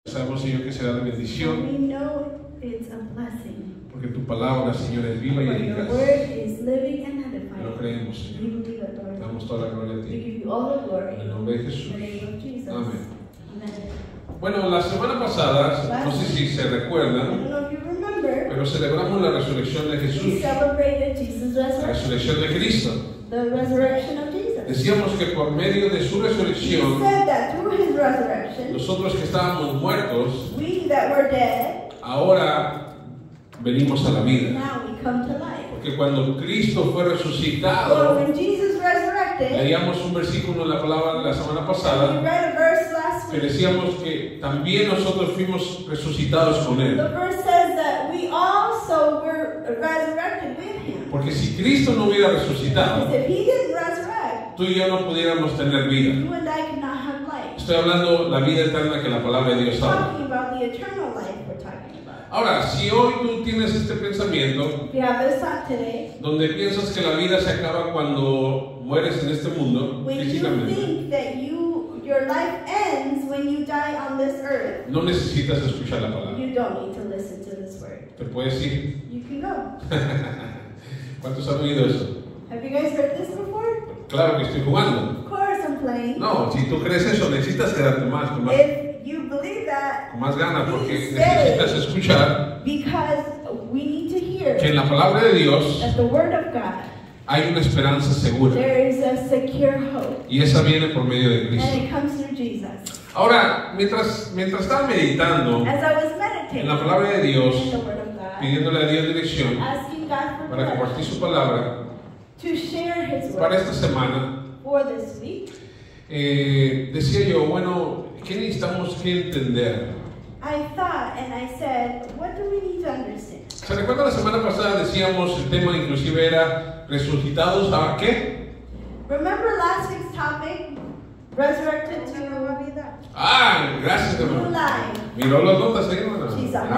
Sabemos, Señor, que será de bendición, And we know it's a blessing. porque tu palabra, Señor, es viva y For your eficaz. word is living and Lo edifying. creemos, We Señor. believe it, Lord. Damos toda la gloria a We ti. give you all the glory. En el nombre de In Jesús. the name of Jesus. Amén. Amen. Bueno, la semana pasada, no sé si se I recuerdan, don't know if you remember, pero celebramos la resurrección de we Jesús, celebrated Jesus' la resurrection. resurrección de Cristo. The resurrection of Jesus. Decíamos que por medio de su He resurrección, said that through his resurrection, nosotros que estábamos muertos, we that were dead, ahora venimos a la vida. now we come to life. Porque cuando Cristo fue For resucitado, when Jesus resurrected, leíamos un versículo en la palabra de la semana we pasada, read a verse last que week. decíamos que también nosotros fuimos resucitados con The Él. verse says that we also were resurrected with him. Porque si Cristo no hubiera Because resucitado, if he didn't resurrect, tú y yo no pudiéramos tener vida. you and I could not have life. Estoy hablando la vida eterna que la palabra de Dios We're habla. talking about the eternal life we're talking about. Ahora, si hoy tú tienes este pensamiento, If you have this thought today, donde piensas que la vida se acaba cuando mueres en este mundo, when you físicamente, think that your life ends when you die on this earth, no necesitas escuchar la palabra. you don't need to listen to this word. Te puedes ir. You can go. ¿Cuántos han oído eso? Have you guys heard this before? Claro que estoy jugando. Of course I'm playing. No, si tú crees eso, necesitas quedarte más, con más, If you believe that, con más ganas, porque please necesitas stay, escuchar because we need to hear que en la palabra de Dios that the word of God, hay una esperanza segura. there is a secure hope, Y esa viene por medio de and Cristo. it comes through Jesus. Ahora, mientras estaba meditando As I was en meditating la palabra de Dios, in the word of God, pidiéndole a Dios dirección asking God for para compartir direction su palabra to share His para word esta semana, for this week, decía yo, bueno, ¿qué necesitamos que entender? I thought and I said, what do we need to understand? ¿Se recuerda la semana pasada decíamos el tema inclusive era resucitados a qué? Remember last week's topic, resurrected to nueva vida, Ah, gracias new hermano. life. ¿Miró las notas ahí, hermano? She's on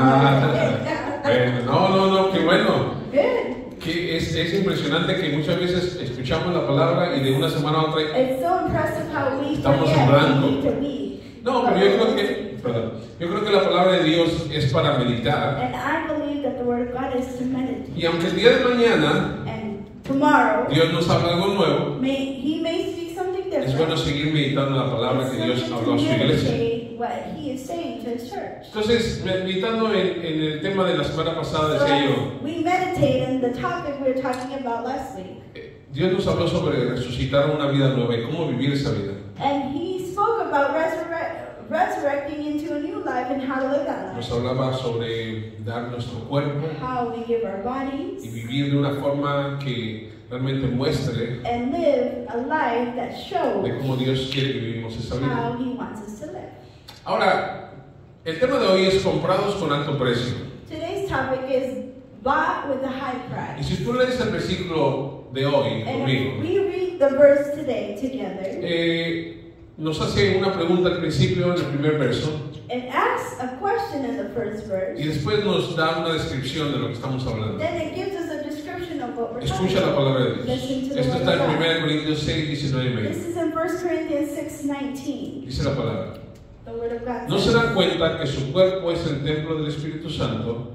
No, qué bueno. Good. Que es impresionante que muchas veces escuchamos la palabra y de una semana a otra. It's so impressive how we Estamos en forget blanco. we need to read. No, pero yo creo que la palabra de Dios es para meditar. And I believe that the word of God is to meditate. Y aunque el día de mañana And tomorrow, Dios nos habla algo nuevo, He may speak something es different. bueno seguir meditando la palabra It's que Dios something habló a to su iglesia. meditate what He is saying to His church. Entonces, meditando en el tema de la semana pasada, So decía yo, as we meditate in the topic we were talking about last week. Dios nos habló sobre resucitar una vida nueva y cómo vivir esa vida. And He spoke about resurrecting into a new life and how to live that Nos life. hablaba sobre dar nuestro cuerpo How we give our y bodies vivir de una forma que realmente muestre and live a life that de shows cómo Dios quiere que vivimos esa vida. how He wants us to live. Ahora, el tema de hoy es comprados con alto precio. Today's topic is bought with a high Y price. si tú lees el versículo de hoy And conmigo, if we read the verse today together, nos hace una pregunta al principio en el primer verso it asks a question in the first y verse, después nos da una descripción de lo que estamos hablando. then it gives us a description of what we're talking Escucha la about. palabra de Dios. Listen to the Esto word está of en God. 1 Corintios 6, 19 y 20. This is in 1 Corinthians 6:19. Dice la palabra. The word of God ¿No se says, dan cuenta que su cuerpo es el templo del Espíritu Santo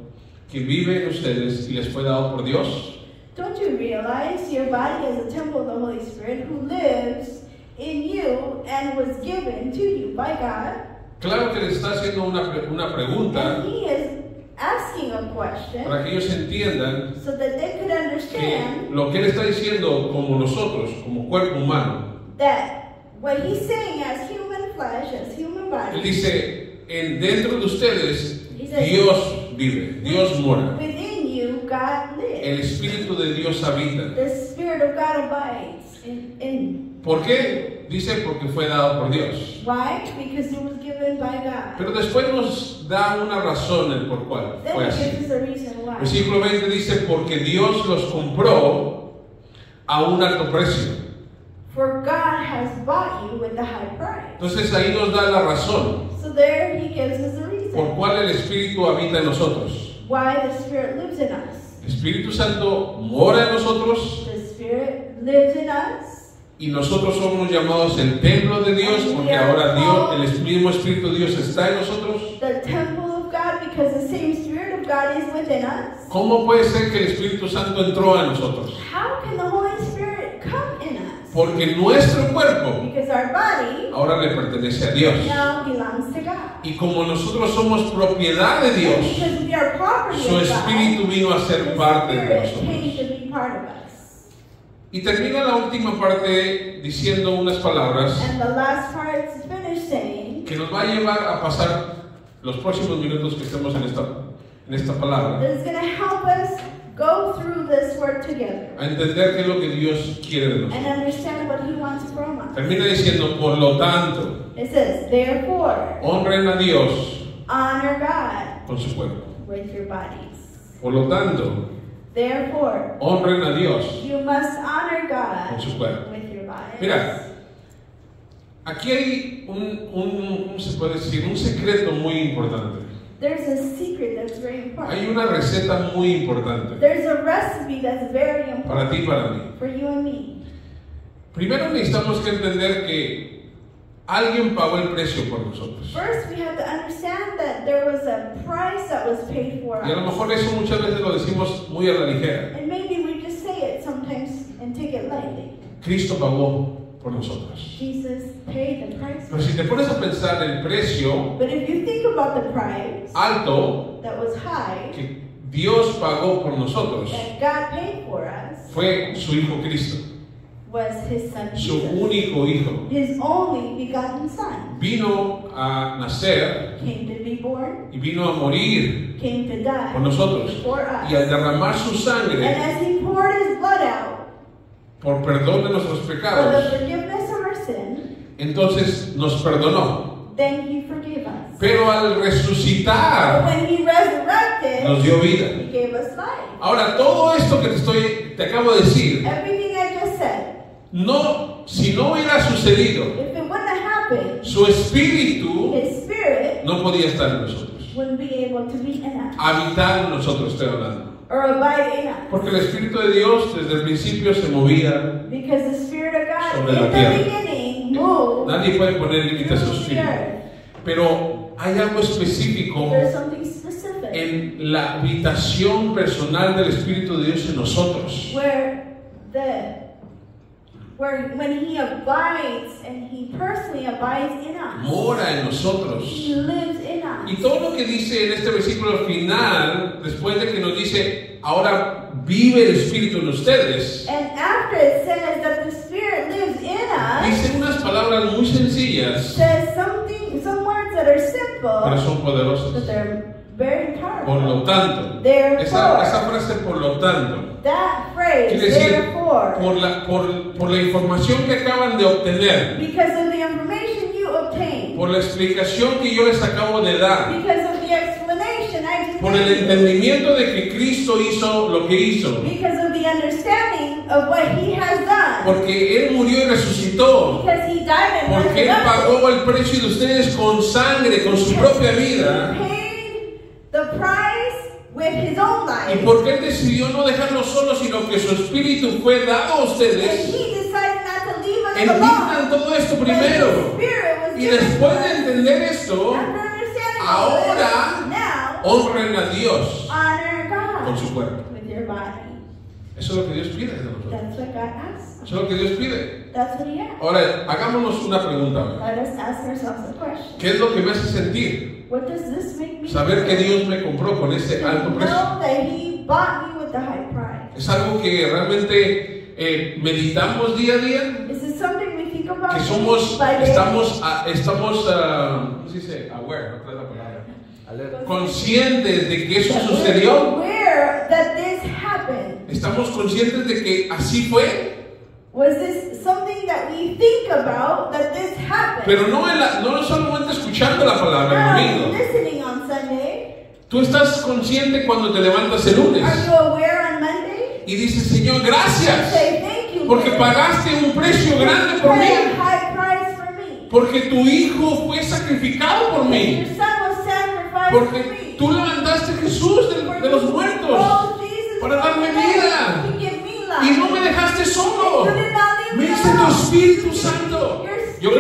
que vive en ustedes y les fue dado por Dios? don't you realize your body is a temple of the Holy Spirit who lives in you and was given to you by God? Claro que les está haciendo una pregunta And He is asking a question para que ellos entiendan so that they could que understand lo que Él está diciendo como nosotros, como cuerpo humano, that what He's saying as human flesh, as human Él body, dice, dentro de ustedes He says, Dios vive, Dios mora, within you God lives. el Espíritu de Dios habita. The Spirit of God abides in. ¿Por qué? Dice porque fue dado por Dios. Why? Because it was given by God. Pero después nos da una razón el por cuál Then fue He así. gives us a reason why. Versículo 20 dice, porque Dios los compró a un alto precio. For God has bought you with a high price. Entonces ahí nos da la razón So there He gives us a por reason cuál el Espíritu habita en nosotros. why the Spirit lives in us. El Espíritu Santo mora en nosotros The Spirit lives in us. y nosotros somos llamados el templo de Dios porque ahora Dios, el mismo Espíritu de Dios está en nosotros. The within us, ¿cómo puede ser que el Espíritu Santo entró a nosotros? how can the Holy Spirit come in us? Porque nuestro cuerpo Because our body ahora le pertenece a Dios. now belongs to God. Y como nosotros somos propiedad de And Dios, because we are property su of Espíritu God, vino a the ser parte de Spirit nosotros. came to be part of us. Y termina la última parte diciendo unas palabras And the last part is finished saying, que nos va a llevar a pasar los próximos minutos que estemos en esta palabra, that is going to help us go through this word together a entender qué es lo que Dios quiere de nosotros. and understand what He wants from us. Termina diciendo, por lo tanto, It says, therefore, honren a Dios honor God con su cuerpo. with your bodies. Por lo tanto, Therefore, honren a Dios you must honor God con su cuerpo. with your bodies. Mira, aquí hay ¿cómo se puede decir? Un secreto muy importante. There's a secret that's very important. Hay una receta muy importante There's a recipe that's very important para ti y para mí. for you and me. Primero necesitamos que entender que alguien pagó el precio por nosotros. First, we have to understand that there was a price that was paid for Y a lo us. mejor eso muchas veces lo decimos muy a la ligera. And maybe we just say it sometimes and take it lightly. Cristo pagó por nosotros. Jesus paid the price. Pero si te pones a pensar el precio But if you think about the price alto that was high, que Dios pagó por nosotros, that God paid for us, fue su Hijo Cristo, was His Son su Jesus. único Hijo. His only begotten Son Vino a nacer came to be born, y vino a morir came to die por nosotros. for us. Y al derramar su And sangre as He poured His blood out por perdón de nuestros for the pecados, forgiveness of our sin, entonces nos perdonó. then He forgave us. Pero al But resucitar when He resurrected, nos dio vida. He gave us life. Ahora, todo esto que te acabo de decir, Everything I just said, si no hubiera sucedido, if it wouldn't have happened, su espíritu His Spirit no podía estar en nosotros. wouldn't be able to be in us Habitar en nosotros, estoy hablando. or abide in us. Porque el Espíritu de Dios desde el principio se movía. Because the Spirit of God Sobre la in tierra. the beginning moved Nadie puede poner límites a su through the espíritu. earth. Pero hay algo específico There's something specific en la habitación personal del Espíritu de Dios en nosotros. where when He abides and He personally abides in us. Mora en nosotros. He lives in us. Y todo lo que dice en este versículo al final, después de que nos dice, ahora vive el Espíritu en ustedes, And after it says that the Spirit lives in us, dice unas palabras muy sencillas, says some words that are pero simple, son but poderosas. they're very Por lo powerful. tanto, Therefore, esa frase por lo tanto, that phrase, quiere decir, therefore, por la información que acaban de obtener, because of the information you obtained, por la explicación que yo les acabo de dar, because of the explanation I just por el gave you, entendimiento de que Cristo hizo lo que hizo, because of the understanding of what He has done, porque Él murió y resucitó, because He died and porque Él resurrected, pagó el precio de ustedes con sangre, con su propia vida, He paid the price with His own y life, porque Él decidió no dejarlos solos, sino que su Espíritu fue dado a and ustedes. He decided not to leave us Entiendan alone. todo esto But His primero. Spirit was Y given to después de us. entender esto, After understanding ahora all this, now honren a Dios honor con God su cuerpo. with your body. Eso es lo que Dios pide de nosotros. That's what God asks. Eso es lo que Dios pide. That's what He asks. Ahora, hagámonos una pregunta. ahora. Let us ask ourselves a question. ¿Qué es lo que me hace sentir? What does this make me Saber que feel? Dios me compró con ese To alto precio. know that He bought me with the high price. Es algo que realmente meditamos día a día. This is something we think about Que somos, by day. estamos, ¿cómo se dice? Aware, no trae la palabra. Conscientes de que eso That we're sucedió. aware that this happened. Estamos conscientes de que así fue. Was this something that we think about that this happened? Pero no solamente escuchando la palabra el Not domingo. listening on Sunday. Tú estás consciente cuando te levantas el lunes Are you aware on Monday? y dices, Señor, gracias, Say thank you. porque Lord. pagaste un precio grande por Pay mí, a high price for me. porque tu Hijo fue sacrificado por Your mí, son was sacrificed for porque me. tú levantaste a Jesús de los muertos Oh, Jesus, para darme for me, vida to give me y life. no me dejaste solo, You did not leave me me diste tu alone. Espíritu Santo. Your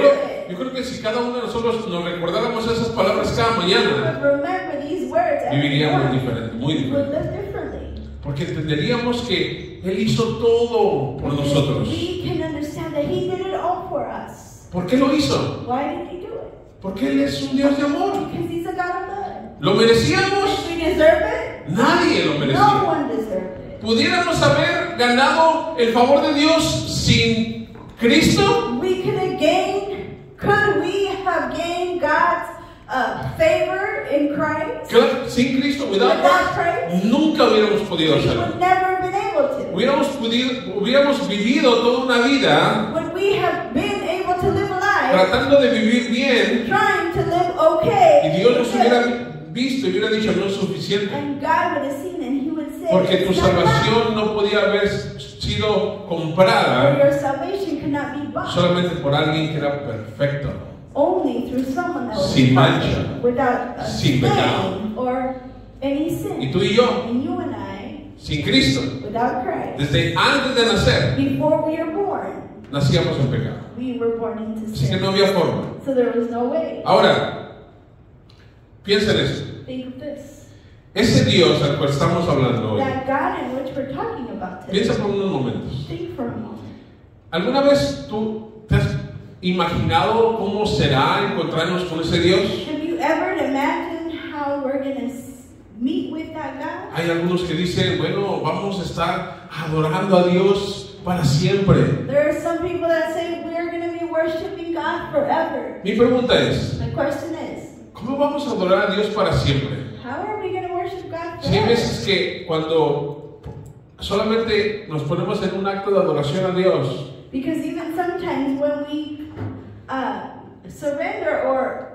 Yo creo que si cada uno de nosotros nos recordáramos esas palabras cada mañana, Remember these words viviríamos diferente, muy we would diferente. live differently. Porque entenderíamos que Él hizo todo por nosotros. We can understand that He did it all for us. ¿Por qué lo hizo? Why did He do it? Porque Él es un Dios de amor. Because He's a God of love. ¿Lo merecíamos? Did we deserve it? Nadie lo No merecía. one deserved it. ¿Pudiéramos haber ganado el favor de Dios sin Cristo? Could we have gained God's favor in Christ? Claro, sin Cristo, without Christ, nunca hubiéramos podido We hacerlo. would never been able to. Hubiéramos vivido toda una vida Would we have been able to live a life tratando de vivir bien trying to live okay? y Dios nos hubiera visto y hubiera dicho no es suficiente. And God would have seen and He would say, Porque tu "It's not enough." salvación no podía haber sido For comprada your salvation could not be bought solamente por alguien que era perfecto, only through someone that was sin perfect, mancha, without a sin stain pecado. or any sin. Y tú y yo, And you and I, sin Cristo, without Christ, desde antes de nacer, before we were born, nacíamos en pecado. we were born into Así que sin. no había forma. So there was no way. Ahora, piensa en esto. Think of this. Ese Dios al cual estamos hablando hoy, That God in which we're talking about today. piensa por unos momentos. Think for a moment. ¿Alguna vez tú te has imaginado cómo será encontrarnos con ese Dios? Have you ever imagined how we're going to meet with that God? Hay algunos que dicen, bueno, vamos a estar adorando a Dios para siempre. There are some people that say we're going to be worshiping God forever. Mi pregunta es, The question is, ¿cómo vamos a adorar a Dios para siempre? how are we going to worship God Si hay forever? veces que cuando solamente nos ponemos en un acto de adoración a Dios, Because even sometimes when we surrender or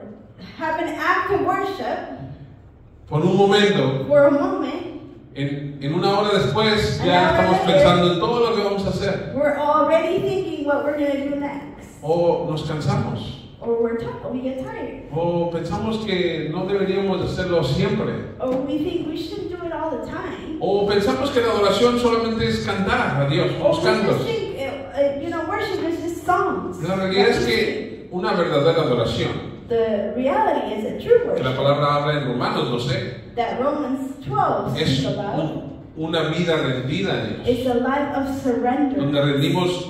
have an act of worship por un momento, for a moment, en una hora después, ya estamos pensando en todo lo que vamos a hacer. we're already thinking what we're going to do next. O nos cansamos. Or we get tired. O pensamos que no deberíamos hacerlo siempre. Or we think we shouldn't do it all the time. O pensamos que la adoración solamente es cantar a Dios, Or los we just cantos. think, worship is just songs. La realidad es que una verdadera adoración, The reality is a true que la worship palabra habla en Romanos 12, that Romans 12 es speaks about. una vida rendida a Dios, It's a life of surrender. donde rendimos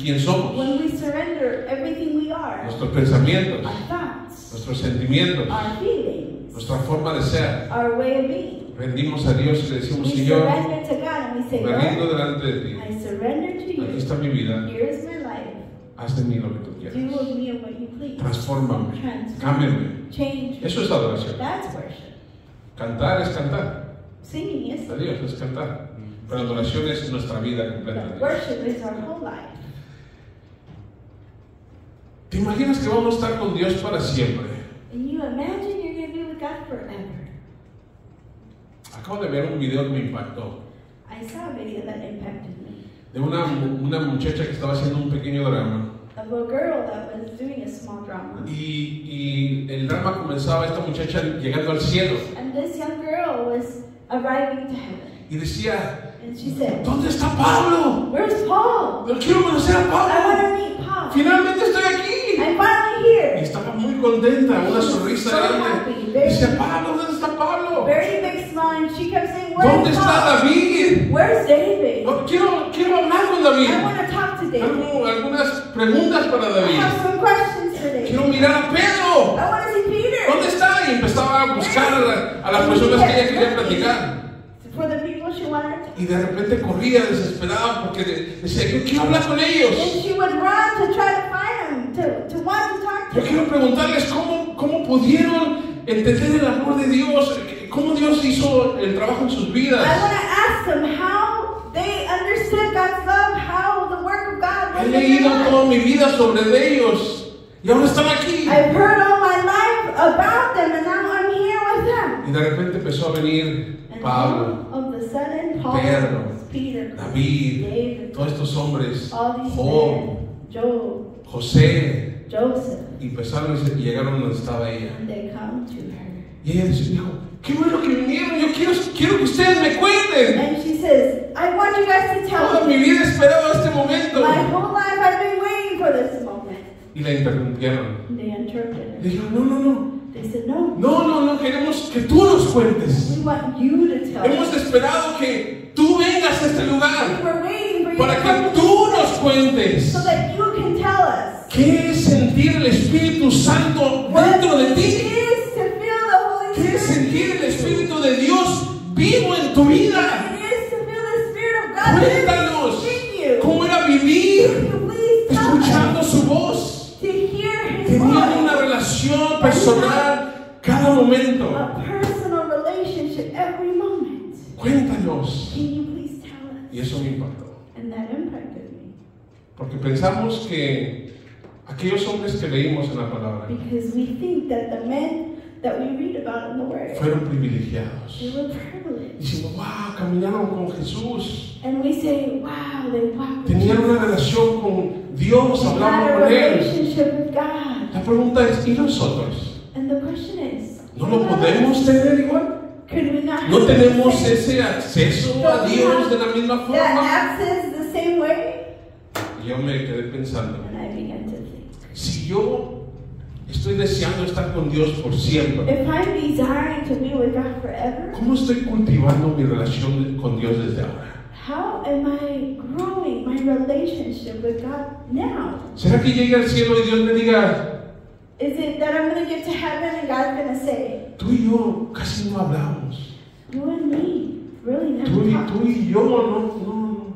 quién somos, When we surrender everything we are, nuestros pensamientos, our thoughts, nuestros sentimientos, our feelings, nuestra forma de ser. our way of being. Rendimos a Dios y le decimos, We Señor, surrender to God and we say, me rindo Lord, delante de ti. I surrender to Aquí you. está mi vida, Here is my life. haz de mí lo que tú Do quieras. with me what you please. Transfórmame, Transform. cámbiame. Change. Eso es adoración. That's worship. Cantar es cantar. Singing is A Dios es cantar. Pero adoración es nuestra vida completa. but worship is our whole life. ¿Te imaginas que vamos a estar con Dios para siempre? And you imagine you're going to be with God forever. Acabo de ver un video que me impactó. I saw a video that impacted me. De una muchacha que estaba haciendo un pequeño drama. Of a girl that was doing a small drama. Y el drama comenzaba esta muchacha llegando al cielo. And this young girl was arriving to heaven. Y decía, And she said, ¿dónde está Pablo? Where's Paul? Yo quiero conocer a I want Pablo. to meet Paul. Finalmente estoy aquí. I'm finally Y here. estaba muy contenta, una sonrisa So grande. happy, Decía, Pablo, ¿dónde está Pablo? Very big smile. And she kept saying, ¿Dónde Where's está Paul? David? Where's David? No, quiero hablar con David. I want to talk to David. Algunas preguntas para I David. have some questions for David. Quiero mirar a Pedro. I want to see Peter. ¿Dónde está? Y empezaba a buscar a las personas que ella quería platicar. For the people she wanted to. Y de repente corría desesperada porque decía, yo quiero hablar con ellos. And she would run to try to find him, to want to talk to Yo quiero him. preguntarles cómo pudieron entender el amor de Dios, cómo Dios hizo el trabajo en sus vidas. I want to ask them how they understood God's love, how the work of God He was in their leído toda lives. mi vida sobre ellos y ahora están aquí. I've heard all my life about them, and now I'm here with them. Y de repente empezó a venir And Pablo, all of the sudden, Paul, Pedro, Peter, David, David, todos estos hombres, all these Job, men, Job, José, Joseph, y empezaron y llegaron donde estaba ella. and they come to her. Y ella dijo, qué bueno que vinieron, yo quiero que ustedes me cuenten. And she says, I want you guys to Toda tell mi me. vida he esperado este momento. My whole life I've been waiting for this moment. Y la interrumpieron. And they interpreted Le her. dijeron, no, They said, no, no, queremos que tú nos cuentes. We want you to tell Hemos us. esperado que tú vengas a este lugar We're waiting for you para to que come tú nos cuentes so that you can tell us qué es sentir el Espíritu Santo dentro de what it ti. is to feel the Holy ¿Qué es Spirit. sentir el Espíritu de Dios vivo en tu vida? It is to feel the Spirit of God Cuéntanos in you. cómo era vivir Can you please tell us escuchando su voz, to hear His teniendo una voice? relación personal cada momento. A personal relationship every moment. Cuéntanos. Can you please tell us? Y eso me impactó, And that impacted me. porque pensamos que aquellos hombres que leímos en la palabra Because we think that the men that we read about in the Word, fueron privilegiados. they were privileged. Decimos, wow, caminaron con Jesús, And we say, wow, they walked with tenían una Jesus. relación con Dios, They had hablaban a con Él. relationship with God. La pregunta es, ¿y nosotros? And the question is, ¿No lo podemos tener igual? could we not ¿No have tenemos the same- ese acceso a Dios de la misma that forma? access the same way? Y yo me quedé pensando, And I began to think, si yo estoy deseando estar con Dios por siempre, if I'm desiring to be with God forever, ¿cómo estoy cultivando mi relación con Dios desde ahora? how am I growing my relationship with God now? ¿Será que llegue al cielo y Dios me diga, Is it that I'm going to get to heaven and God's going to say, tú y yo casi no hablamos? you and me really never Tú talked? y yo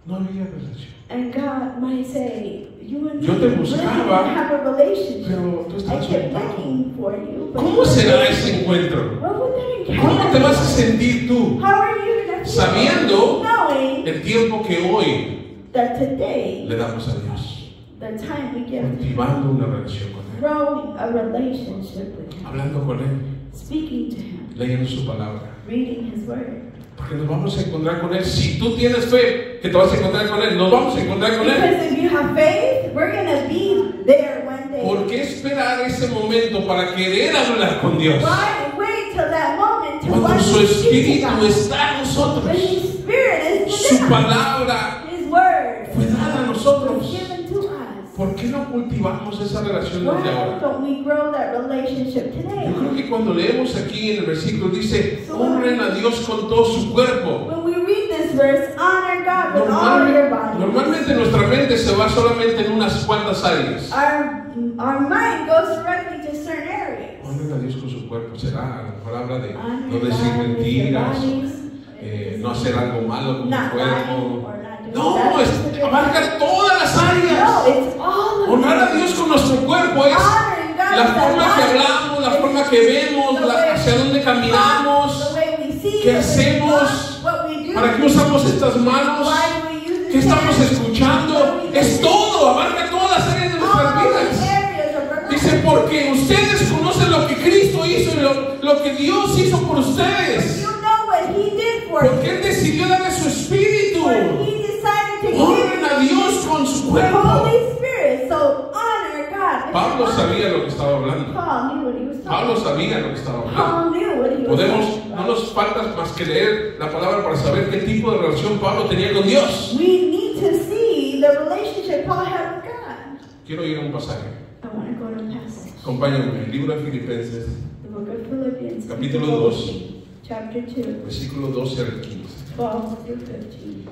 no había relación. And God might say, you and me Yo te really buscaba, didn't have a relationship. Pero tú I estás kept ocupado. looking for you. But ¿Cómo será ese encuentro? what would that encounter ¿Cómo te vas a be? sentir tú How are you going to feel sabiendo knowing el tiempo que hoy that today, le damos a Dios? the time we give to Cultivando una relación con Él, growing a relationship with Him, hablando con Él, speaking to Him, leyendo su palabra. reading His Word. Porque nos vamos a encontrar con Él. Si tú tienes fe que te vas a encontrar con Él, nos vamos a encontrar con Él. Because if you have faith, we're going to be there one day. ¿Por qué esperar ese momento para querer hablar con Dios? Why wait till that moment to Cuando want su to speak to Espíritu God? está en nosotros. When His Spirit is Su within us. palabra His Word fue dada a is nosotros. given to us. ¿Por qué no cultivamos esa relación desde Why ahora? don't we grow that relationship today? Yo creo que cuando leemos aquí en el versículo dice, honren a Dios con todo su cuerpo. When we read this verse, honor God with all your body. Normalmente nuestra mente se va solamente en unas cuantas áreas. Our mind goes directly to certain areas. Honren a Dios con su cuerpo. Será, a lo mejor habla de Honor no decir God with your mentiras, bodies. no hacer algo malo con Not tu lying cuerpo. or not doing No, that. abarca todas las No, áreas. it's all of Honrar a it. Dios con nuestro cuerpo es Honoring God la with our forma que bodies. hablamos, la forma que vemos, hacia dónde caminamos, The way we see, qué the way we hacemos, talk, what we do, para qué usamos estas manos, why do we use qué this estamos hand, escuchando. what we Es do. todo, abarca todas las áreas de nuestras All the vidas. areas of our life. Dice, porque ustedes conocen lo que Cristo hizo y lo que Dios hizo por ustedes. You know what He did for Porque you. Él decidió darle su espíritu. When He decided to Honren a give Dios you con su the cuerpo. Holy Spirit. So honor God. with Pablo your body. sabía lo que estaba hablando. Paul knew what he was talking Pablo about. sabía lo que estaba hablando. Paul knew what he was Podemos, talking no about. nos falta más que leer la palabra para saber qué tipo de relación Pablo tenía con Dios. We need to see the relationship Paul had with God. Quiero ir a un pasaje. I want to go to a passage. Acompáñame, el libro de Filipenses, The book of Philippians. capítulo 2, Chapter 2. versículo 12 al 15. 12 through 15.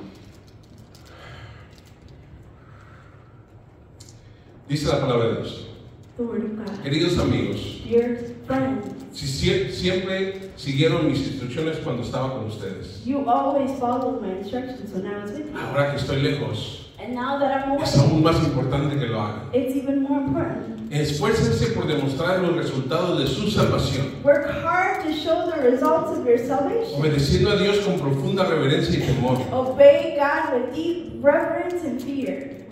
Dice la palabra de Dios. The word of God. Queridos amigos, Dear friends, si siempre siguieron mis instrucciones cuando estaba con ustedes. you always followed my instructions when I was with you. Ahora que estoy lejos, And now that I'm es away, aún más importante que lo hagan. it's even more important. Esfuércense por demostrar los resultados de su salvación, Work hard to show the results of your salvation. obedeciendo a Dios con profunda reverencia y temor. Obey God with deep reverence and fear.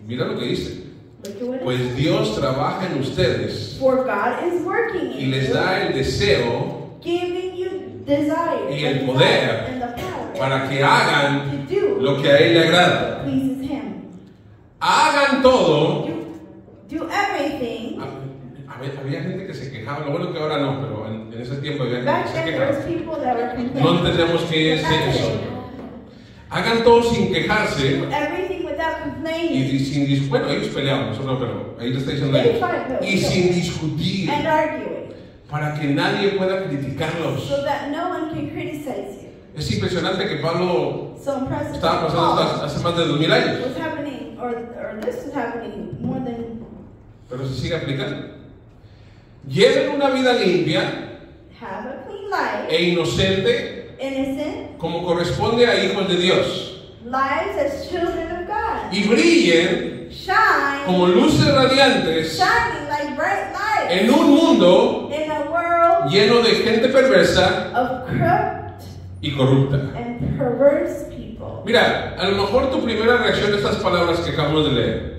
Mira lo que dice. Look at what it Pues Dios trabaja en ustedes For God is working y in les you, da el deseo giving you desire y el and poder and the power para que hagan to do lo que a Él le agrada. what pleases Him. Hagan todo. Do everything. Había gente que se quejaba, lo bueno que ahora no, pero en ese tiempo había gente que Back se then there quejaba. was people that were complaining. No entendemos qué es eso. Hagan todo sin quejarse Do everything without complaining y sin discutir. Bueno, ellos peleaban, nosotros no, pero ahí le está diciendo They ellos. fight, though. Y sin discutir. and arguing. para que nadie pueda criticarlos. so that no one can criticize you. Es impresionante que Pablo So impressive. estaba pasando Paul hace más de 2000 años, was happening, or this was happening more than pero se sigue aplicando. Lleven una vida limpia have a clean life, e inocente innocent, como corresponde a hijos de Dios. lives as children of God. Y brillen Shine, como luces radiantes shining like bright lights en un mundo in a world lleno de gente perversa of corrupt y corrupta. and perverse people. Mira, a lo mejor tu primera reacción a estas palabras que acabamos de leer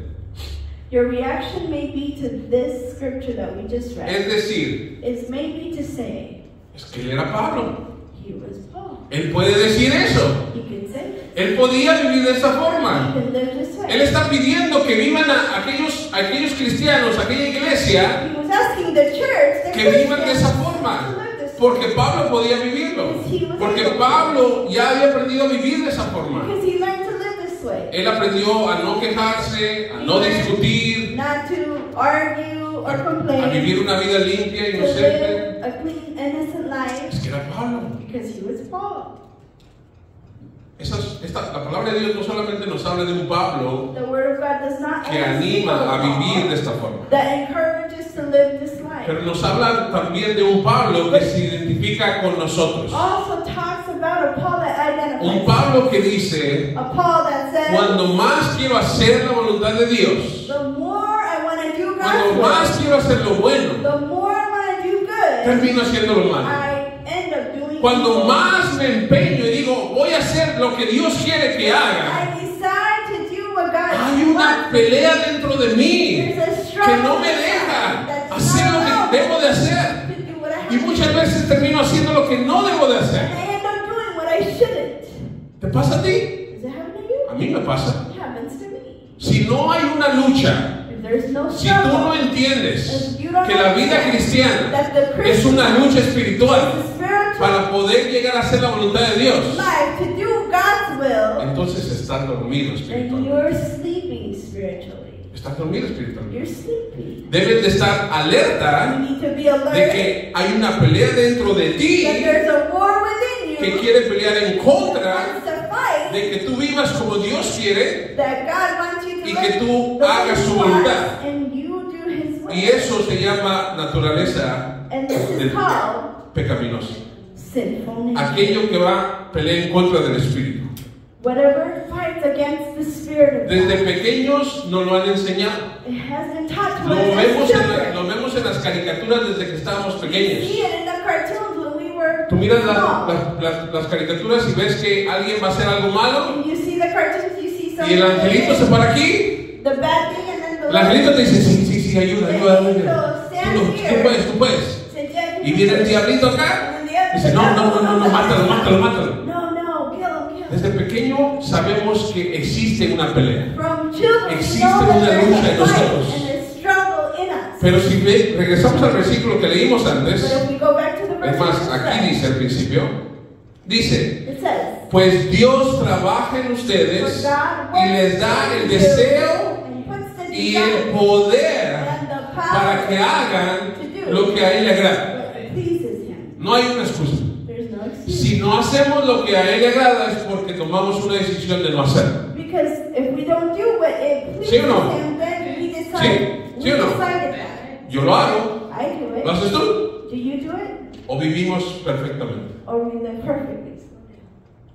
Your reaction may be to this scripture that we just es read. decir, Is maybe to say, es que él era Pablo. he was Paul. Él puede decir eso. He could say this. Él podía vivir de esa He forma. could live this way. Él está pidiendo que vivan a aquellos cristianos, aquella iglesia, He was asking the church, the que vivan de esa Christians, forma. to live this way. Porque Pablo podía vivirlo. Porque Pablo ya había aprendido a vivir de esa forma. Because he learned to live this way. Él aprendió a no quejarse, a no discutir, Not to argue or a complain. vivir una vida limpia, To inocente. live a clean, innocent life. Es que era Pablo. Because he was Paul. La palabra de Dios no solamente nos habla de un Pablo The word of God does not que only speak of anima a Paul vivir de esta forma, that encourages to live this life. pero nos habla también de un Pablo que se identifica con nosotros. Also talks about a Paul that Un identifies. Pablo que dice, A Paul that says, cuando más quiero hacer la voluntad de Dios, the more I want to do cuando God's más will, quiero hacer lo bueno, the more I want to do good, termino haciendo lo malo. I end up doing Cuando evil. más me empeño y digo, voy a hacer lo que Dios quiere que haga, I decide to do what God hay una wants. pelea dentro de mí There's a que struggle no me inside deja that's hacer lo not que allowed debo de hacer. to do what I have Y to muchas do. veces termino haciendo lo que no debo de And hacer. I end up doing what I shouldn't. ¿Te pasa a ti? Does it happen to you? A mí me pasa. It happens to me. Si no hay una lucha, If there's no si tú no struggle, entiendes que la vida cristiana that the es Christian una lucha is espiritual a spiritual para poder llegar a hacer la voluntad de Dios, life to do God's will, entonces estás dormido then espiritualmente. you're sleeping spiritually. Estás dormido espiritualmente. You're sleeping. Debes de estar alerta You need to be alert de que hay una pelea dentro de ti that there's a war within que you quiere pelear en that contra wants to fight, de que tú vivas como Dios quiere, that God wants you to y live que tú the way hagas He su wants, voluntad. and you do His will. y eso se llama naturaleza And this del is called pecaminosa. sinful nature. Aquello que va a pelear en contra del Espíritu. Whatever fights against the Spirit of Desde God, pequeños nos lo han enseñado. it has been taught to Lo us as vemos children. en las caricaturas desde que estábamos We pequeños. see it in the cartoons when we were Tú miras small. las caricaturas y ves que alguien va a hacer algo malo When you see the cartoons, you see y something. el angelito se para aquí. The bad thing, and then the El angelito te dice, sí, ayuda. Tú puedes. Y viene el diablito acá. Dice, no, mátalo. No, kill him. Desde pequeño sabemos que existe una pelea. From children, Existe we know that una there's lucha en a fight nosotros. and a struggle in us. Pero si regresamos al versículo que leímos But antes, if we go back to the verse, es más, it aquí says- dice al principio, dice, it says, pues Dios trabaja en "For ustedes God y les da el deseo and puts the y el desire poder and the para que power hagan to do lo que a Él le agrada. what pleases Him." No hay una excusa. There's no excuse. Si no hacemos lo que a Él le agrada es porque tomamos una decisión de no hacerlo. Because if we don't do what it pleases ¿Sí o no? Him, then we decide. Sí, ¿sí o no? We decided that. Yo lo hago. I do it. ¿Lo haces tú? Do you do it? ¿O vivimos perfectamente? Or we live perfectly?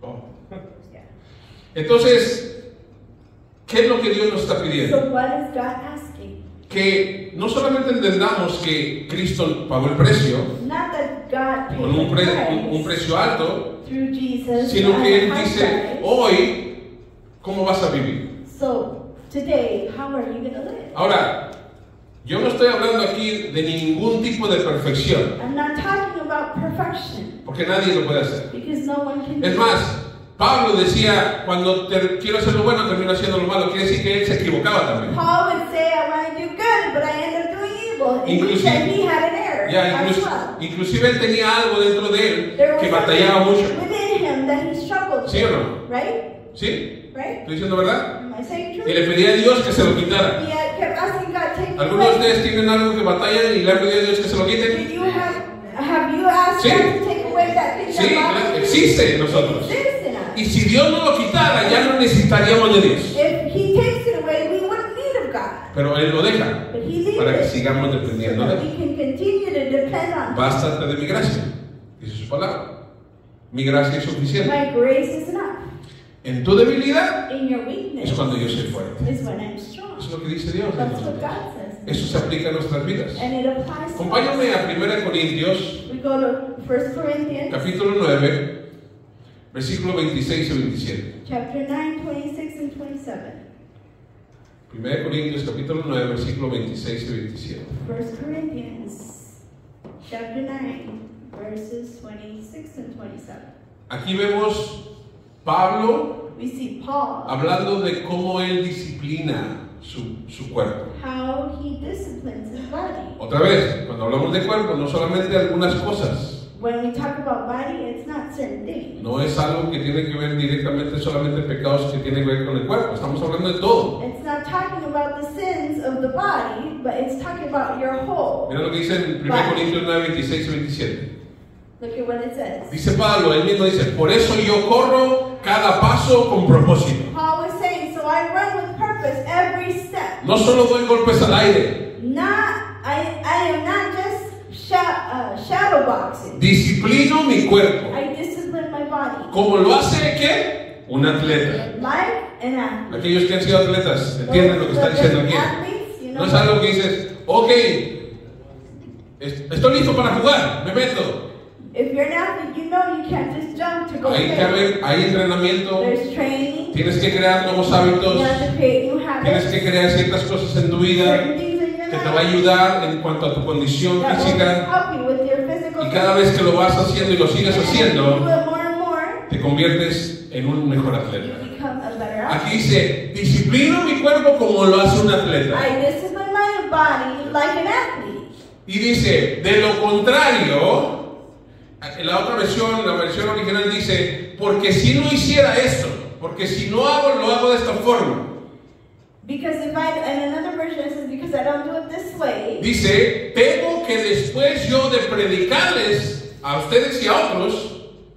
Oh. Yeah. Entonces, ¿qué es lo que Dios nos está pidiendo? So what is God asking? Que no solamente entendamos que Cristo pagó el precio Not that God paid con the un price precio alto, through Jesus, sino as que a Él high dice, price. hoy, ¿cómo vas a vivir? So today, how are you going to live? Ahora, yo no estoy hablando aquí de ningún tipo de perfección, I'm not talking about perfection, porque nadie lo puede hacer. because no one can. Es más, Pablo decía, cuando quiero hacer lo bueno, termino haciendo lo malo. Quiere decir que él se equivocaba también. Paul would say, "I want to do good, but I end up doing evil." And he Inclusive- said he had an error as well. Inclusive él tenía algo dentro de él There was que batallaba mucho. something within him that he struggled ¿Sí o with, no? right? ¿Sí? Right? ¿Estoy diciendo verdad? Am I saying Y true? le pedía a Dios que se lo quitara. He had kept asking God, "Take it Algunos de away." ustedes tienen algo que batallan y le han pedido a Dios que se lo quiten. Do you have ask God to take away that thing Sí, that existe en nosotros. exists in us. Y si Dios no lo quitara, ya no necesitaríamos de Dios. If He takes it away, we wouldn't need of God. Pero Él lo deja But He leaves para que it sigamos so dependiendo de that Él. we can continue to depend on Him. Bástate de mi gracia, dice su palabra. Mi gracia es suficiente. My grace is enough. En tu debilidad In your weakness es cuando yo soy fuerte. is when I'm strong. Eso es lo que dice Dios. That's what God says. Eso se aplica a nuestras vidas. And it applies to Acompáñame us. a 1 Corintios, We go to 1 Corinthians capítulo 9, versículos 26 y 27. chapter 9, 26 and 27. 1 Corintios, capítulo 9, versículos 26 y 27. 1 Corinthians chapter 9, verses 26 and 27. Aquí vemos Pablo We see Paul, hablando de cómo él disciplina su cuerpo. how he disciplines his body. Otra vez, cuando hablamos de cuerpo, no solamente algunas cosas. When we talk about body, it's not certain things. No es algo que tiene que ver directamente solamente pecados que tienen que ver con el cuerpo. Estamos hablando de todo. It's not talking about the sins of the body, but it's talking about your whole. Mira lo que dice en 1 Corintios 9, 26 y 27. Look at what it says. Dice Pablo, él mismo dice, por eso yo corro cada paso con propósito. Paul was saying, so I run with purpose every step. No solo doy golpes al aire. I am not just shadow boxing. Disciplino mi cuerpo. I discipline my body. ¿Cómo lo hace qué? Un atleta. Like an athlete. Aquellos que han sido atletas entienden lo que está diciendo aquí. Athletes, you know, No es algo que dices, ok, estoy listo para jugar, me meto. if you're an athlete, you know you can't just jump to go Hay entrenamiento, There's training. tienes que crear nuevos hábitos, You have to create new tienes habits. que crear ciertas cosas en tu vida Certain things in your que te va a life ayudar en cuanto a tu condición that will física. help you with your physical Y cada vez que lo vas haciendo y lo sigues And haciendo, you do it more and more, te conviertes en un mejor you atleta. become a better athlete. Aquí dice, disciplino mi cuerpo como lo hace un atleta. I discipline my body like an athlete. Y dice, de lo contrario, en la otra versión, la versión original dice, porque si no hiciera esto, porque si no hago, lo hago de esta forma. Because if I, and another version it says, because I don't do it this way, Dice, temo que después yo de predicarles a ustedes y a otros,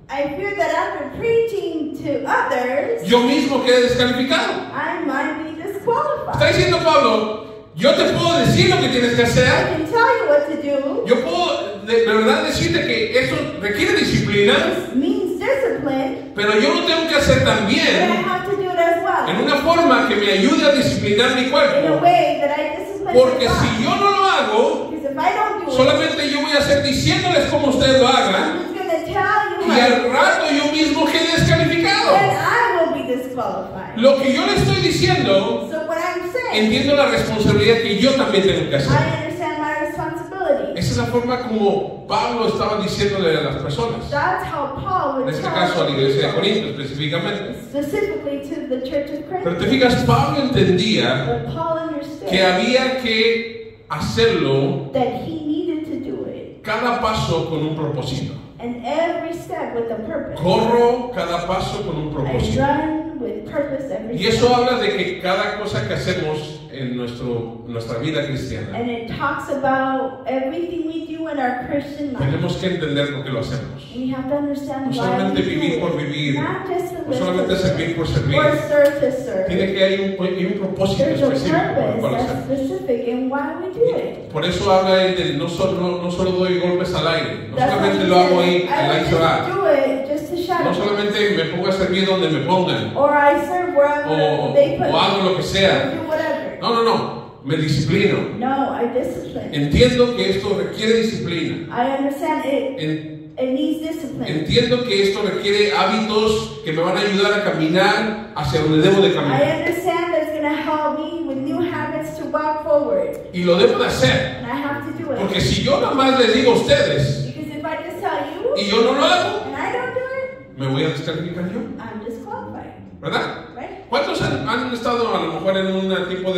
I fear that after preaching to others, yo mismo quede descalificado. I might be Está disqualified. diciendo Pablo, yo te puedo decir lo que tienes que I hacer, can tell you what to do. yo puedo de verdad decirte que eso requiere disciplina, This means discipline, pero yo lo tengo que hacer but I también have to do it as well. en una forma que me ayude a disciplinar mi In a cuerpo. way that I discipline Porque my si body. yo no lo hago, Because if I don't do it, solamente yo voy a hacer diciéndoles cómo ustedes lo hagan, I'm just going to tell you y al rato yo mismo quedé then descalificado. I will be disqualified. Lo que yo le estoy diciendo, So what I'm saying, entiendo la responsabilidad que yo también tengo que hacer. I understand my responsibility. Esa es la forma como Pablo estaba diciéndole a las personas. That's how Paul En would este tell caso a la iglesia de people, Corinto específicamente. specifically to the church of Pero te Corinth. fijas, Pablo entendía But Paul understood que había que hacerlo that he needed to do it, cada paso con un propósito. and every step with a purpose. Corro cada paso con un I propósito. run with purpose every Y eso step. habla de que cada cosa que hacemos en nuestra vida cristiana, And it talks about everything we do in our Christian life. tenemos que entender por qué lo hacemos. We have to understand No why solamente we do vivir por it. vivir, Not just to no live solamente to servir por servir. or serve to serve. Tiene que haber un propósito There's a específico por el purpose cual that's hacemos. specific in why we do it. Por eso habla él de no solo doy golpes al aire, no That's solamente why lo he hago says, ahí, al I ahí don't se va. just do it just to shadow. No solamente me pongo a servir donde me pongan, Or I serve wherever they put o hago lo que or sea. do whatever. No, me disciplino. No, I discipline. Entiendo que esto requiere disciplina. I understand it. En- It needs discipline. Entiendo que esto requiere hábitos que me van a ayudar a caminar hacia donde debo de I caminar. understand that it's going to help me with new habits to walk forward. Y lo debo de hacer. And I have to do it. Porque si yo nada más les digo a ustedes Because if I just tell you y yo no lo hago, and I don't do it, me voy a descalificar yo. I'm disqualified. ¿Verdad? Right? ¿Cuántos han estado a lo mejor en un tipo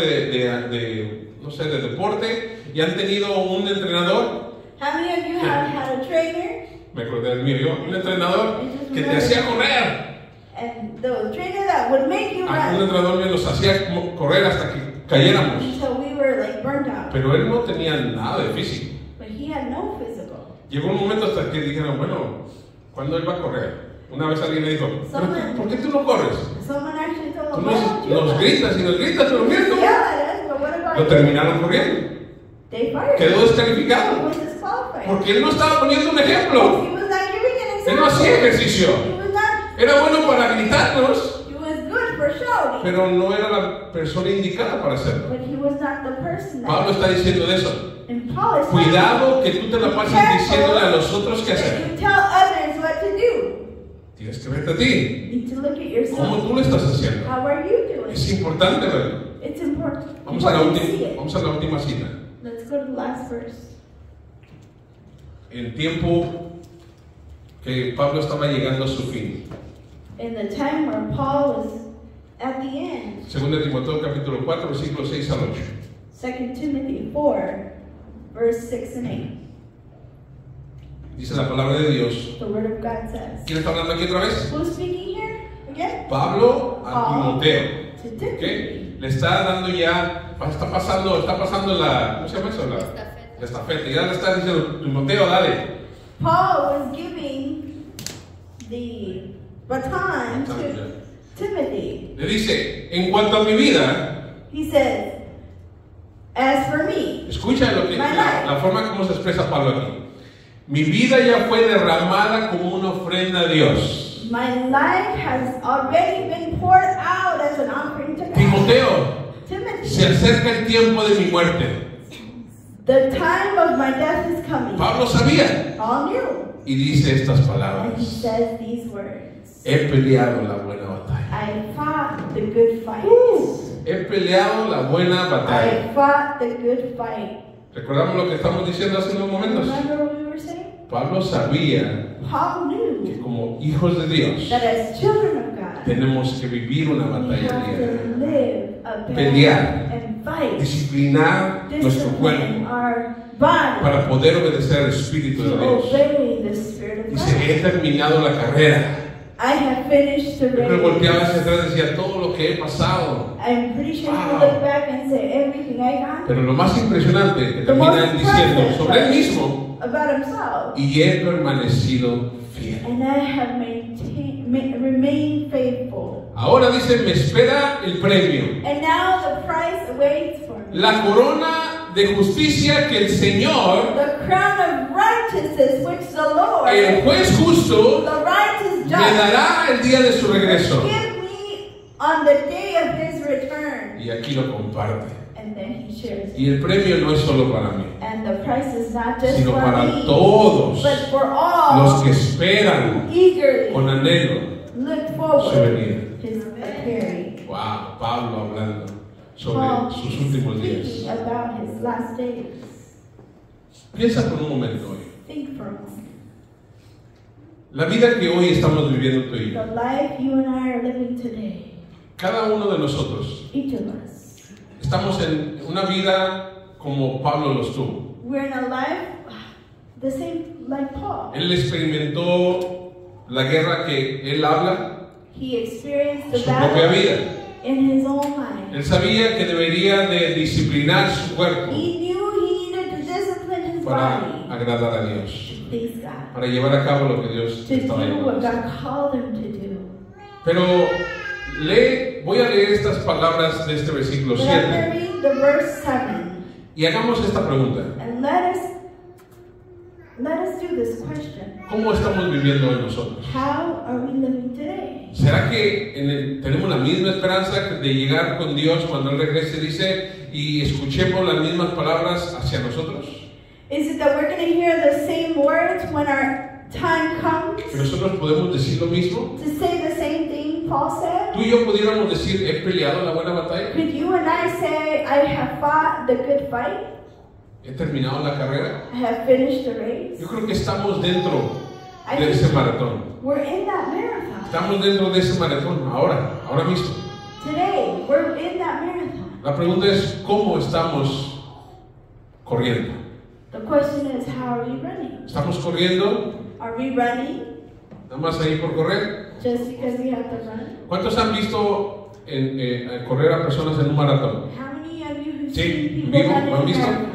no sé, de deporte y han tenido un entrenador? How many of you have had a trainer? Me acordé del mío, yo, un entrenador que te hacía correr. And the trainer that would make you Un run entrenador me los hacía correr hasta que cayéramos. until we were like burnt out. Pero él no tenía nada de físico. But he had no physical. Llegó un momento hasta que dijeron, bueno, ¿cuándo él va a correr? Una vez alguien me dijo, "¿Pero ¿por qué tú no corres? Someone actually told Tú him, "Why don't you nos run?" gritas y nos gritas, pero mierda. Yeah, it is, but what about Lo you? terminaron corriendo. They fired Quedó him. He descalificado. was disqualified. Porque él no estaba poniendo un ejemplo. He was not giving an Él no example. hacía ejercicio. He was not. Era bueno para gritarnos, He was good for shouting, pero no era la persona indicada para hacerlo. but he was not the person. Pablo está diciendo de eso. And Paul is Cuidado que tú te la pases diciéndole a los otros qué hacer. You tell others what to do. Tienes que verte a ti. You need to look at ¿Cómo yourself. tú lo estás haciendo? How are you doing? Es importante verlo. It's important. Vamos a la Important to see it. vamos a la última cita. Let's go to the last verse. El tiempo que Pablo estaba llegando a su fin. In the time where Paul was at the end, 2 Timoteo capítulo 4, versículos 6 al 8. 2 Timothy 4, verse 6 and 8. Dice la palabra de Dios. The word of God says. ¿Quién está hablando aquí otra vez? Who's speaking here again? Pablo a Paul Timoteo. to ¿Ok? Timothy. Le está dando ya, está pasando la, ¿cómo se llama eso? La estafeta. Ya le está diciendo, Timoteo, dale. Paul was giving the baton to Timothy. Le dice, en cuanto a mi vida, He says, as for me, escucha lo que, My life. la forma como se expresa Pablo aquí. Mi vida ya fue derramada como una ofrenda a Dios. my life has already been poured out as an offering to God. Timoteo, Timothy, se acerca el tiempo de mi muerte. the time of my death is coming. Pablo sabía Paul knew. y dice estas And he palabras. says these words. He peleado la buena batalla. I fought the good fight. He peleado la buena batalla. I fought the good fight. ¿Recordamos lo que estamos diciendo hace unos momentos? Remember what we were saying? Pablo sabía Paul que knew como hijos de Dios that as children of God, tenemos que vivir una we batalla have diaria. to live a Pelear. battle and fight. Disciplinar nuestro Discipline cuerpo our body para poder obedecer al Espíritu de to Dios. obey the Spirit of Dice, God. he terminado la carrera. I have finished the Yo me volteaba hacia race. atrás y decía todo lo que he pasado. I'm pretty sure you Wow. look back and say everything I got. Pero lo más impresionante que The most termina diciendo impressive sobre él mismo, about himself. y he permanecido fiel. And I have remained faithful. Ahora dice, me espera el premio. And now the price awaits for me. La corona de justicia que el Señor, The crown of righteousness which the Lord, el juez justo, the righteous me judge, dará el día de su regreso. give me on the day of his return. Y aquí lo comparte. And then he shares it. Y el premio no es solo para mí, And the price is not just sino for para me, todos but for los all que esperan eagerly con anhelo look su forward venida. his appearing. Wow, Pablo hablando sobre Paul sus últimos días. speaking about his last days. Piensa por un momento hoy. Think for a moment. La vida que hoy estamos viviendo tú y yo, The life you and I are living today, cada uno de nosotros, each of us, estamos en una vida como Pablo los tuvo. we're in a life the same like Paul. Él experimentó la guerra que él habla, He experienced the su propia battle vida. in his own life. Él sabía que debería de disciplinar su cuerpo He knew he needed to discipline his para body agradar a Dios, to please God, para llevar a cabo lo que Dios to estaba do what llamando. God called him to do. Pero voy a leer estas palabras de este versículo But I'm going 7 to read the verse 7, y hagamos esta pregunta. and let us do this question. ¿Cómo estamos viviendo hoy nosotros? How are we living today? ¿Será que tenemos la misma esperanza de llegar con Dios cuando Él regrese, dice, y escuchemos las mismas palabras hacia nosotros? Is it that we're going to hear the same words when our time comes ¿Que nosotros podemos decir lo mismo? to say the same thing Paul said? ¿Tú y yo pudiéramos decir, he peleado la buena batalla? Could you and I say, I have fought the good fight? ¿He terminado la carrera? I have finished the race? Yo creo que estamos dentro I de ese think maratón. we're in that marathon. Estamos dentro de ese maratón, ahora mismo. Today, we're in that marathon. La pregunta es, ¿cómo estamos corriendo? The question is, how are we running? ¿Estamos corriendo Are we running nada más ahí por correr? just because we have to run? ¿Cuántos han visto correr a personas en un maratón? How many of you have Sí, seen en people vivo, running ¿lo han a visto? marathon?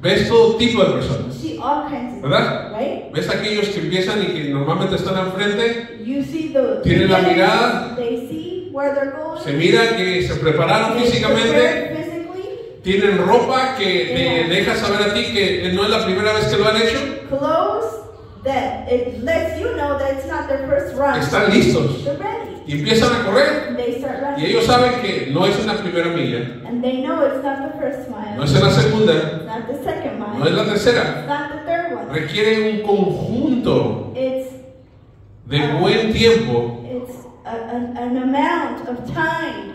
ves todo tipo de personas, You see all kinds of ¿verdad? people, right? Ves aquellos que empiezan y que normalmente están al frente, You see the Tienen la beginners, mirada. they see where they're going. se mira que se prepararon They físicamente, prepare physically. tienen ropa que te deja saber a ti que no es la primera vez que lo han hecho, Clothes that it lets you know that it's not their first run. están listos They're ready. y empiezan a correr. And they start Y running. ellos saben que no es en la primera milla, And they know it's not the first mile. no es en la segunda, It's not the second mile. no es la tercera. It's not the third one. Requiere un conjunto It's de buen tiempo an amount of time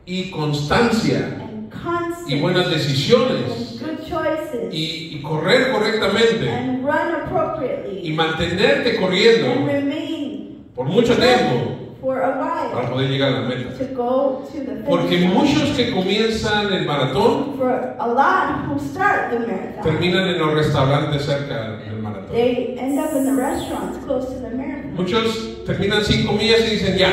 y constancia and constant y buenas decisiones and good choices y correr correctamente and run appropriately y mantenerte and corriendo remain por mucho tiempo running for a para while poder llegar a la meta. to go to the Porque finish line. muchos que comienzan el maratón For a lot who start the marathon, terminan en los restaurantes cerca del maratón. they end up in the restaurants close to the marathon. Muchos terminan 5 millas y dicen ya,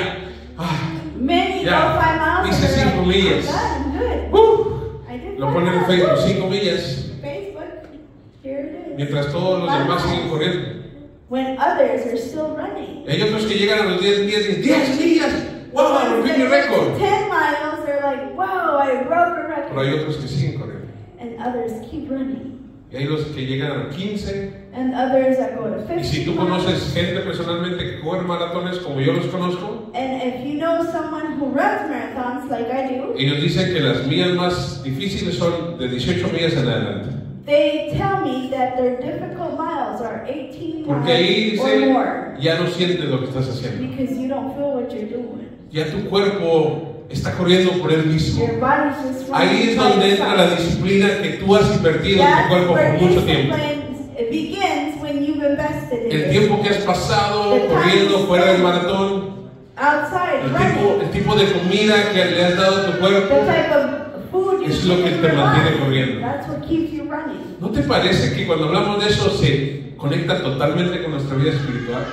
Many Ya, go 5 miles hice and 5 they're like, millas. I'm done, I'm good. I did lo 5 ponen en miles. Facebook, Woo! 5 millas, Facebook, here it is. mientras todos los demás siguen corriendo. When others are still running. Hay otros que llegan a los 10 millas y dicen, 10 millas, wow, rompí mi récord. 10 miles, they're like, wow, I broke a Pero hay record. otros que siguen corriendo. And others keep running. Y hay los que llegan a 15. And others that go to Y 50 si tú conoces gente personalmente que corre maratones como yo los conozco, And if you know someone who runs marathons like I do, ellos dicen que las millas más difíciles son de 18 millas en adelante. they tell me that their difficult miles are 18 Porque ahí miles or dice, more. ya no sientes lo que estás haciendo. Because you don't feel what you're doing. Ya tu cuerpo está corriendo por él mismo. Your body's just running. Ahí es by donde entra la itself. disciplina que tú has invertido en tu That's cuerpo where por mucho tiempo. discipline begins when you've invested in El it. tiempo que has pasado corriendo fuera del maratón, Outside, running. el tipo de comida que le has dado a tu The cuerpo, type of food you es lo que eat in te your mantiene life. corriendo. That's what keeps you running. ¿No te parece que cuando hablamos de eso se conecta totalmente con nuestra vida espiritual?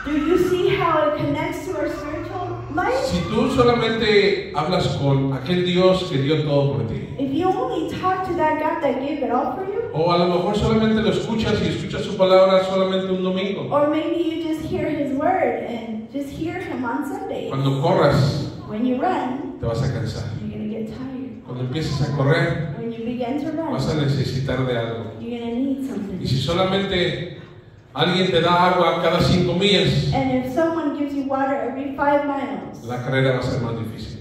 Do you see how it connects to our spiritual life? Si tú solamente hablas con aquel Dios que dio todo por ti, If you only talk to that God that gave it all for you, o a lo mejor solamente lo escuchas y escuchas su palabra solamente un domingo, or maybe you just hear His word and just hear Him on Sundays. cuando corras When you run, te vas a cansar. you're going to get tired. Cuando empieces a correr When you begin to vas a run, necesitar de algo. you're going to need Y something. si solamente alguien te da agua cada 5 millas, And if someone gives you water every 5 miles, la carrera va a ser más difícil.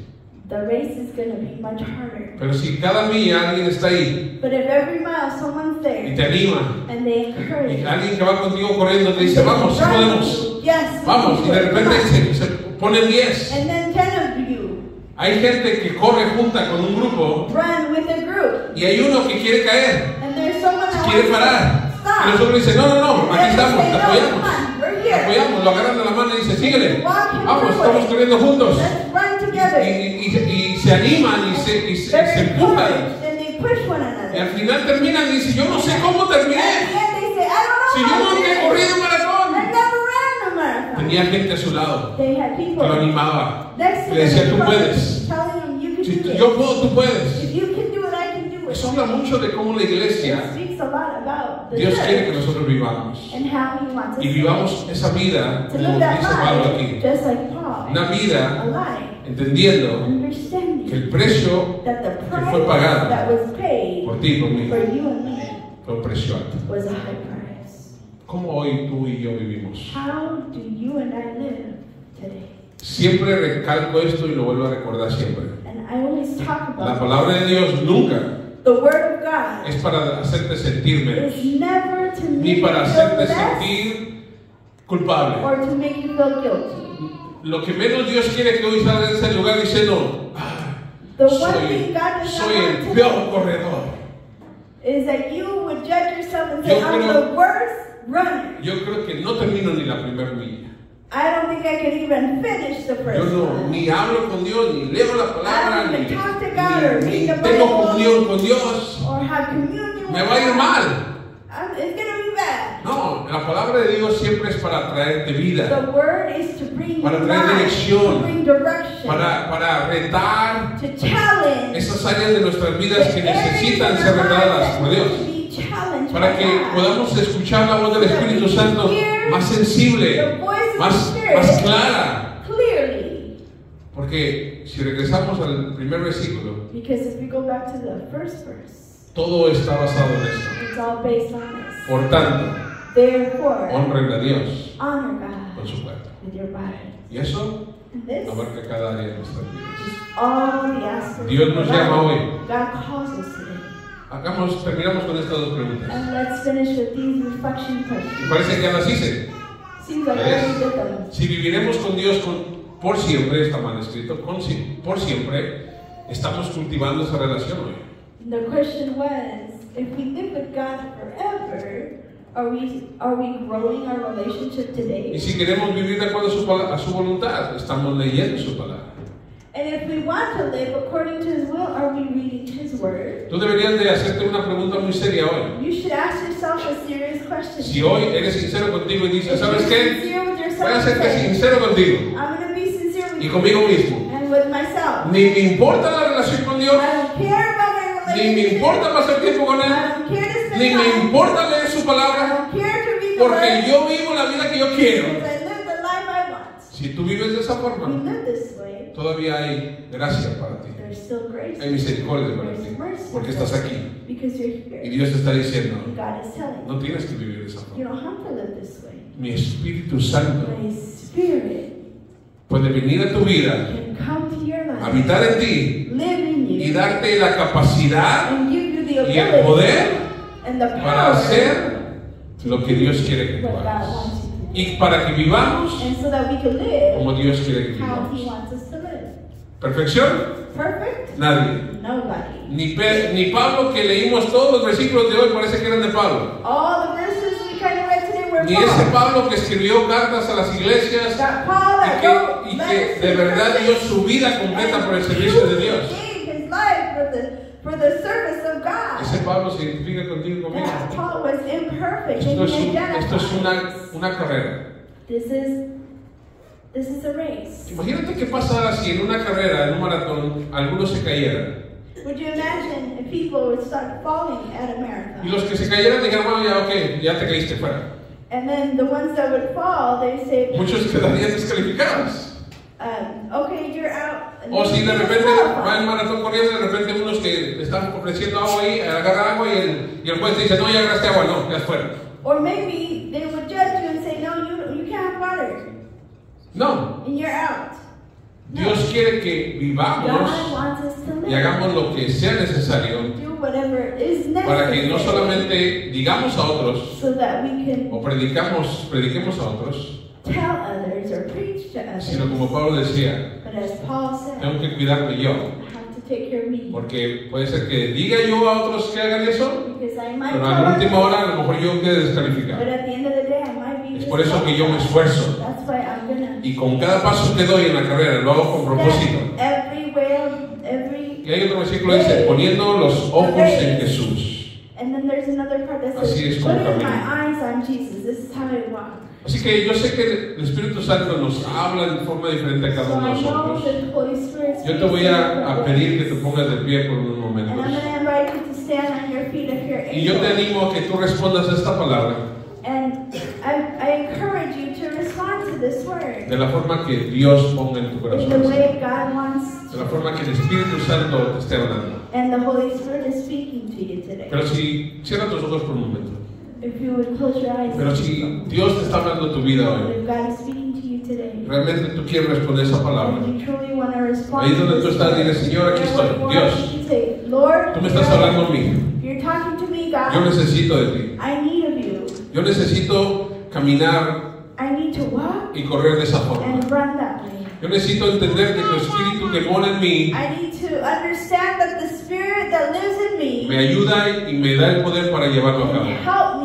the race is going to be much harder. Pero si cada milla alguien está ahí But if every mile someone's y there te anima, and they encourage y you, alguien que va contigo corriendo te dice, vamos, sí run with podemos, you, yes, vamos, y de repente se ponen 10. and then 10 of you Hay gente que corre junta con un grupo run with a group, y hay uno que quiere caer, and there's someone that quiere wants parar. to Y stop. nosotros dicen, no, And aquí then estamos, they te say, no, apoyamos. come on, we're Te here. apoyamos, lo agarran de la mano y dice, síguele. Walk him Vamos, through estamos it. corriendo juntos. Let's run together. Y se animan y se They're empujan. encouraged and they push one Y another. al final terminan y dicen, yo no sé cómo At the terminé. end they say, I don't Si know yo how nunca to he do corrido it. un maratón. I never ran a marathon. Tenía gente a su lado They had que people lo animaba. next to Le decía, them tú puedes. telling them, you can Si do yo it. puedo, tú puedes. If you can do it, I can do it. Eso habla mucho de cómo la It iglesia, speaks a lot about the Dios quiere que church nosotros vivamos. and how He wants us Y vivamos esa vida, to como live that dice Pablo life, aquí. just like Paul. Una A vida life, entendiendo understanding que el precio that the price fue pagado that was paid por ti y por mí for you and me fue un precio alto. was a high price. ¿Cómo hoy tú y yo vivimos? How do you and I live today? Siempre recalco esto y lo vuelvo a recordar siempre. And I always talk La about palabra de Dios nunca the Word of God es para hacerte sentir menos, is never to make ni you para feel hacerte less sentir culpable. or to make you feel guilty. Lo que menos Dios quiere que hoy salga de ese lugar diciendo, The one thing soy, God does not soy el want to peor do corredor. is that you would judge yourself and say, Yo I'm creo- the worst runner. Yo creo que no termino ni la primera milla. I don't think I could even finish the Yo first no, one. ni hablo con Dios, ni leo la palabra, I don't ni, even talk to God or ni read the tengo Bible. comunión con Dios. Or have communion Me with va a ir God. mal. It's going to be bad. No, la palabra de Dios siempre es para traerte vida, The word is to bring Para traer life, dirección. to bring direction, para retar to challenge esas áreas de nuestras vidas the que areas necesitan of ser our lives retadas that por need Dios. to be challenged para by que God. podamos escuchar la voz del Espíritu Santo más sensible, The voice of más the Spirit clara. clearly. Porque si regresamos al primer versículo, Because if we go back to the first verse, todo está basado en esto. it's all based on this. Por tanto, Therefore, honren a Dios honor God con su cuerpo. with your body. Y eso And this abarca cada área de nuestras vidas. is all the aspects Dios of nos the llama body. hoy. God calls us today. Terminamos con estas dos preguntas. And let's finish with these reflection Me questions. parece que ya las hice. Seems like I ¿Ves? already did them. Si viviremos con Dios por siempre, está mal escrito, por siempre, estamos cultivando esa relación hoy. The question was, if we live with God forever, are we growing our relationship Y today? si queremos vivir de acuerdo a su voluntad, estamos leyendo su palabra. And if we want to live according to His will, are we reading His Word? Tú deberías de hacerte una pregunta muy seria hoy. You should ask yourself a serious question. Si hoy eres sincero contigo y dices, If ¿sabes you're qué? sincere with yourself, Voy a serte say, sincero contigo I'm going to be sincere with y you conmigo mismo. and with myself. Ni me importa la relación con Dios, I don't care about my ni me relationship. importa pasar tiempo con I Él, don't care to spend ni me time. importa leer su I palabra, don't care to read the porque Word. yo vivo la vida que yo quiero. Because I live the life I want. Si tú vives de esa We forma, live this way. todavía hay gracia para ti, There's still grace. hay misericordia para ti, porque estás aquí. Because you're Y here. Dios te está diciendo, And God is telling you. no tienes que vivir de esa You forma. don't have to live this way. Mi Espíritu Santo My Spirit puede venir a tu vida, can come to your life, habitar en ti live in you, y darte la capacidad and give you the y el ability poder and the para power hacer lo que Dios quiere que tú what God hagas. wants you to do. Y para que vivamos And so that we can live como Dios quiere que how He vivamos. wants us to live. ¿Perfección? Perfect? Nadie. Nobody. Ni Pablo, que leímos todos los versículos de hoy, parece que eran de Pablo. All the verses we kind of read today were Ni ese Paul. Pablo que escribió cartas a las iglesias That Paul that wrote y letters que to de the verdad dio churches su vida completa and por el servicio de Dios. gave his life for the service of God. Ese Pablo se identifica contigo y conmigo. That Paul was imperfect Esto and es, he esto es identifies. una carrera. This is a race. Imagínate qué pasara si en una carrera, en un maratón, algunos se cayeran. Would you imagine if people would start falling at a Y marathon? los que se cayeran dijeran, bueno, ya, ok, ya te caíste fuera. And then the ones that would fall, they say, Muchos quedarían descalificados. okay, you're out. And O then si de you repente qualify. va el maratón corriendo, de repente unos que te están ofreciendo agua ahí, agarra agua y el juez te dice, no, ya agarraste agua, no, ya es fuera. Or maybe they would judge you and say, no, you can't have water. No, And you're out. Dios quiere que vivamos God wants us to y live. hagamos lo que sea necesario Do whatever is para que no necessary solamente digamos a otros so that we can o prediquemos a otros, tell others or preach to others. sino como Pablo decía, But as Paul said, tengo que cuidarme yo, I have to take care of me. porque puede ser que diga yo a otros que hagan eso, Because I might pero tell a la última others, hora a lo mejor yo quede but descalificado. at the end of the day I might be Es por eso que yo me esfuerzo. That's why I'm gonna Y con cada paso que doy en la carrera lo hago con propósito. every Y hay otro versículo que dice, poniendo los ojos en Jesús. and then there's another part that Así says, es como putting my camino. eyes on Jesus. This is how I walk. Así que yo sé que el Espíritu Santo nos habla en forma diferente a cada So uno de I know nosotros. that the Holy Spirit Yo te voy a pedir que te pongas de pie por unos and I'm momentos. going to invite you to stand on your feet if you're Y yo te able. animo a que tú respondas a esta palabra And I encourage you to respond to this word de la forma que Dios ponga en tu in the corazón. way God wants De la forma que el Espíritu Santo te esté hablando. and the Holy Spirit is speaking to you today. Pero si cierra tus ojos por un momento. If you would close your eyes. Pero si Dios te está hablando a tu vida hoy, If God is speaking to you today. realmente tú quieres responder esa palabra. And you truly want to respond. Ahí donde to tú this estás, word. dile, Señor, aquí And estoy. what Dios, you should say, Lord, tú me estás hablando a mí. you're talking to me, Yo God. necesito de ti. I need of you. Yo necesito caminar I need to walk y correr de esa forma. and run that way. Yo necesito entender que tu Espíritu que mora en mí I need to understand that the Spirit that lives in me me ayuda y me da el poder para llevarlo a can cabo. help